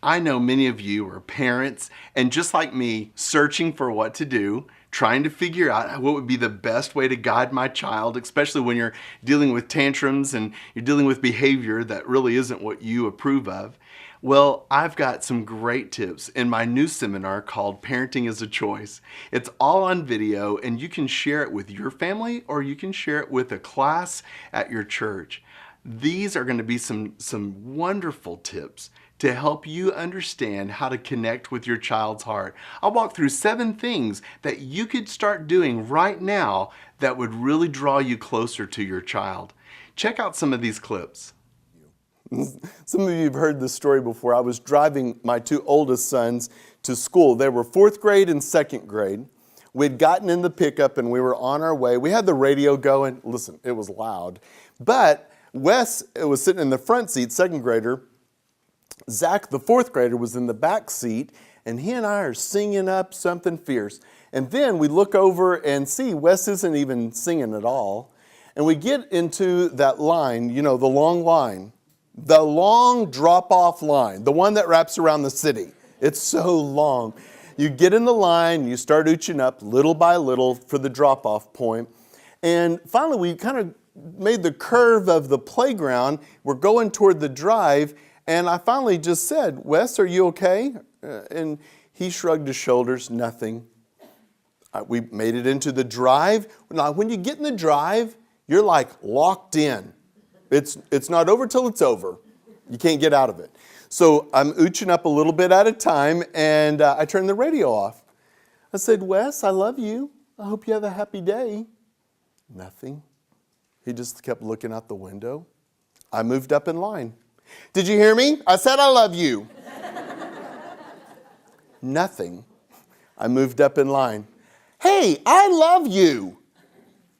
I know many of you are parents and just like me, searching for what to do, trying to figure out what would be the best way to guide my child, especially when you're dealing with tantrums and you're dealing with behavior that really isn't what you approve of. Well, I've got some great tips in my new seminar called Parenting is a Choice. It's all on video and you can share it with your family or you can share it with a class at your church. These are going to be some wonderful tips to help you understand how to connect with your child's heart. I'll walk through 7 things that you could start doing right now that would really draw you closer to your child. Check out some of these clips. Some of you have heard this story before. I was driving my 2 oldest sons to school. They were 4th grade and 2nd grade. We'd gotten in the pickup and we were on our way. We had the radio going. Listen, it was loud. But Wes was sitting in the front seat, 2nd grader. Zach, the 4th grader, was in the back seat, and he and I are singing up something fierce. And then we look over and see Wes isn't even singing at all. And we get into that line, you know, the long line, the long drop-off line, the one that wraps around the city. It's so long. You get in the line, you start ooching up little by little for the drop-off point. And finally, we kind of made the curve of the playground. We're going toward the drive. And I finally just said, Wes, are you okay? And he shrugged his shoulders, nothing. We made it into the drive. Now, when you get in the drive, you're like locked in. It's not over till it's over. You can't get out of it. So I'm ooching up a little bit at a time, and I turned the radio off. I said, Wes, I love you. I hope you have a happy day. Nothing. He just kept looking out the window. I moved up in line. Did you hear me? I said I love you. Nothing. I moved up in line. Hey, I love you.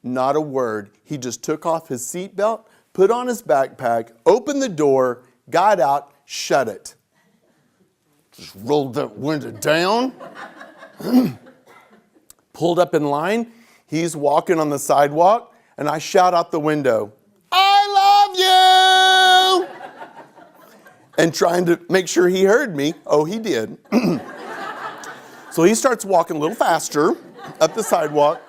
Not a word. He just took off his seatbelt, put on his backpack, opened the door, got out, shut it. Just rolled that window down, pulled up in line. He's walking on the sidewalk, and I shout out the window, I love you! And trying to make sure he heard me. Oh, he did. So he starts walking a little faster up the sidewalk.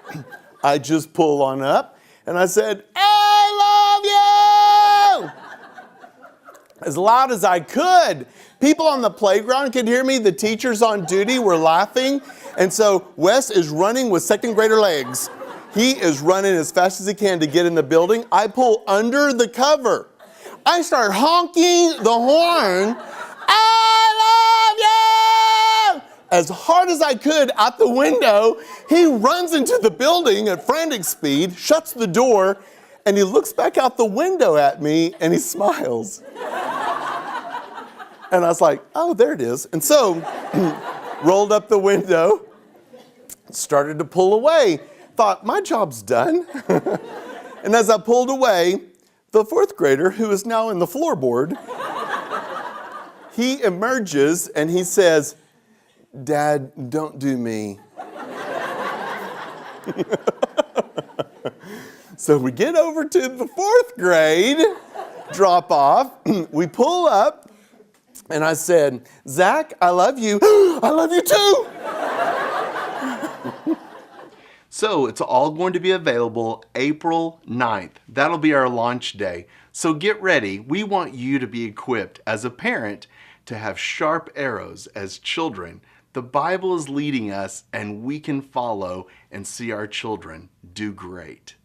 I just pull on up, and I said, I love you! As loud as I could. People on the playground could hear me. The teachers on duty were laughing. And so Wes is running with 2nd grader legs. He is running as fast as he can to get in the building. I pull under the cover. I start honking the horn. I love you! As hard as I could out the window. He runs into the building at frantic speed, shuts the door, and he looks back out the window at me and he smiles. And I was like, oh, there it is. And so, rolled up the window, started to pull away. Thought, my job's done. And as I pulled away, the 4th grader, who is now in the floorboard, he emerges and he says, Dad, don't do me. So we get over to the 4th grade drop off. We pull up and I said, Zach, I love you. I love you too. So it's all going to be available April 9th. That'll be our launch day. So get ready. We want you to be equipped as a parent to have sharp arrows as children. The Bible is leading us and we can follow and see our children do great.